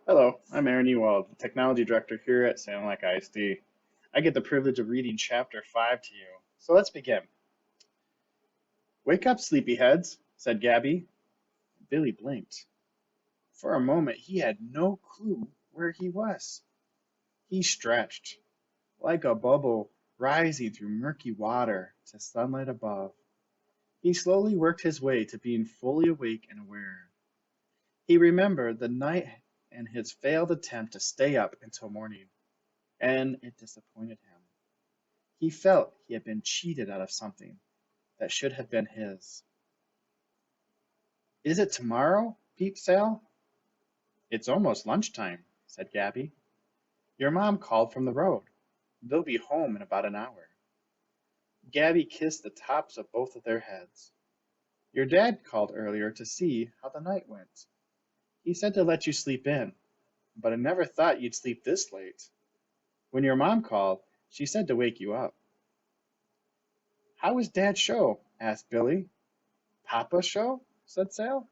Hello, I'm Aaron Ewald, the Technology Director here at Sanilac ISD. I get the privilege of reading Chapter 5 to you. So let's begin. Wake up, sleepyheads, said Gabby. Billy blinked. For a moment, he had no clue where he was. He stretched, like a bubble rising through murky water to sunlight above. He slowly worked his way to being fully awake and aware. He remembered the night and his failed attempt to stay up until morning, and it disappointed him. He felt he had been cheated out of something that should have been his. Is it tomorrow? Peeped Sal. It's almost lunchtime, said Gabby. Your mom called from the road. They'll be home in about an hour. Gabby kissed the tops of both of their heads. Your dad called earlier to see how the night went. He said to let you sleep in, but I never thought you'd sleep this late. When your mom called, she said to wake you up. How was Dad's show? Asked Billy. Papa's show? Said Sal.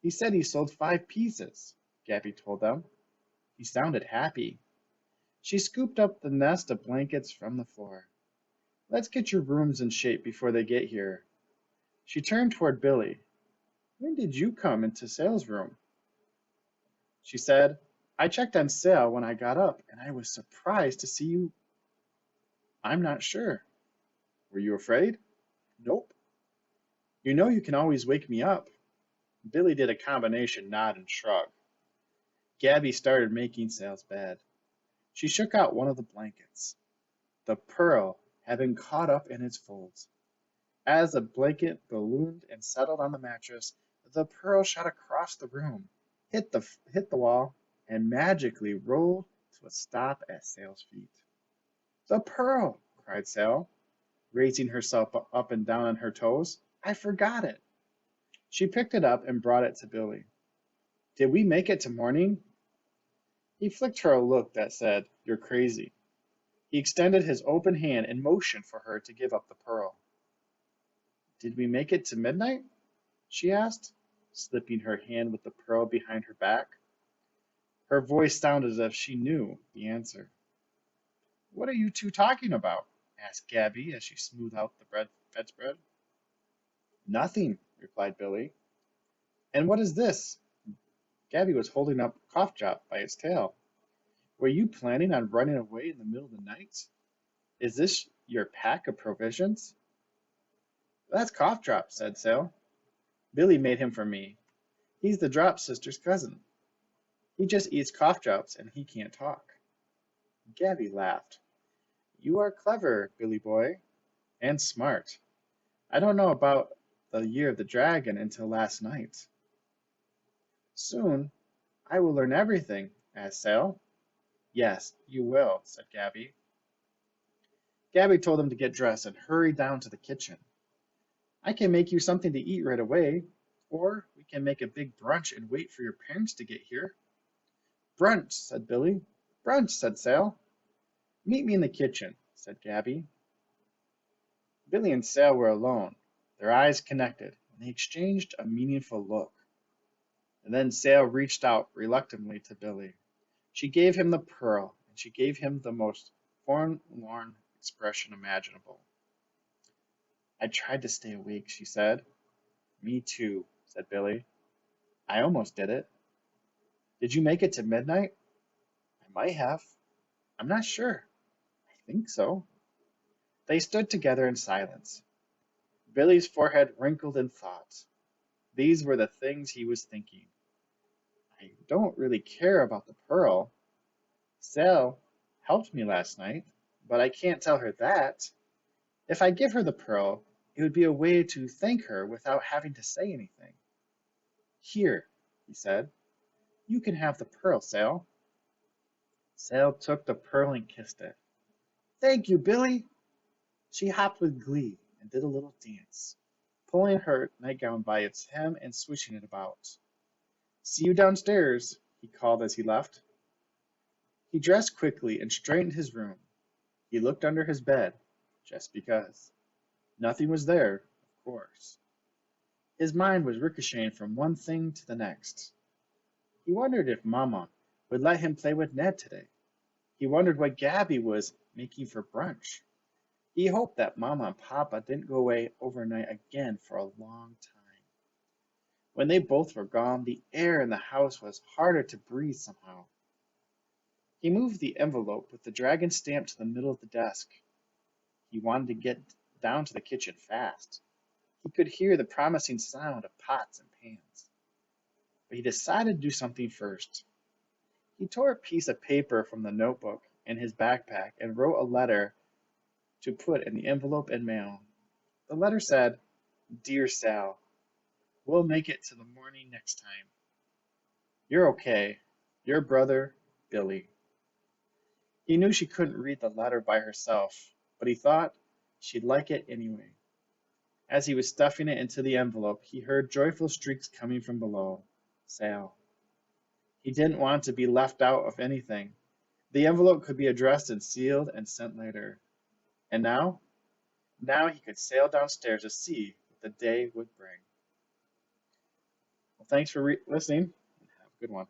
He said he sold 5 pieces, Gabby told them. He sounded happy. She scooped up the nest of blankets from the floor. Let's get your rooms in shape before they get here. She turned toward Billy. When did you come into Sal's room? She said, I checked on Sal when I got up, and I was surprised to see you. I'm not sure. Were you afraid? Nope. You know you can always wake me up. Billy did a combination nod and shrug. Gabby started making Sal's bed. She shook out one of the blankets. The pearl had been caught up in its folds. As the blanket ballooned and settled on the mattress, the pearl shot across the room, hit the wall, and magically rolled to a stop at Sal's feet. The pearl, cried Sal, raising herself up and down on her toes. I forgot it. She picked it up and brought it to Billy. Did we make it to morning? He flicked her a look that said, You're crazy. He extended his open hand and motioned for her to give up the pearl. Did we make it to midnight? She asked, slipping her hand with the pearl behind her back. Her voice sounded as if she knew the answer. What are you two talking about? Asked Gabby as she smoothed out the bedspread. Nothing, replied Billy. And what is this? Gabby was holding up Cough Drop by its tail. Were you planning on running away in the middle of the night? Is this your pack of provisions? That's Cough Drop, said Sal. Billy made him for me. He's the Drop sister's cousin. He just eats cough drops and he can't talk. Gabby laughed. You are clever, Billy boy, and smart. I don't know about the year of the dragon until last night. Soon I will learn everything, asked Sal. Yes, you will, said Gabby. Gabby told him to get dressed and hurry down to the kitchen. I can make you something to eat right away, or we can make a big brunch and wait for your parents to get here. Brunch, said Billy. Brunch, said Sal. Meet me in the kitchen, said Gabby. Billy and Sal were alone, their eyes connected, and they exchanged a meaningful look. And then Sal reached out reluctantly to Billy. She gave him the pearl, and she gave him the most forlorn expression imaginable. I tried to stay awake, she said. Me too, said Billy. I almost did it. Did you make it to midnight? I might have. I'm not sure. I think so. They stood together in silence. Billy's forehead wrinkled in thought. These were the things he was thinking. I don't really care about the pearl. Sal helped me last night, but I can't tell her that. If I give her the pearl, it would be a way to thank her without having to say anything. Here, he said. You can have the pearl, Sal. Sal took the pearl and kissed it. Thank you, Billy. She hopped with glee and did a little dance, pulling her nightgown by its hem and swishing it about. See you downstairs, he called as he left. He dressed quickly and straightened his room. He looked under his bed, just because. Nothing was there, of course. His mind was ricocheting from one thing to the next. He wondered if Mama would let him play with Ned today. He wondered what Gabby was making for brunch. He hoped that Mama and Papa didn't go away overnight again for a long time. When they both were gone, the air in the house was harder to breathe somehow. He moved the envelope with the dragon stamp to the middle of the desk. He wanted to get down to the kitchen fast. He could hear the promising sound of pots and pans. But he decided to do something first. He tore a piece of paper from the notebook in his backpack and wrote a letter to put in the envelope and mail. The letter said, "Dear Sal, we'll make it to the morning next time. You're okay. Your brother, Billy." He knew she couldn't read the letter by herself, but he thought she'd like it anyway. As he was stuffing it into the envelope, he heard joyful shrieks coming from below. Sal. He didn't want to be left out of anything. The envelope could be addressed and sealed and sent later. And now? Now he could sail downstairs to see what the day would bring. Well, thanks for listening, and have a good one.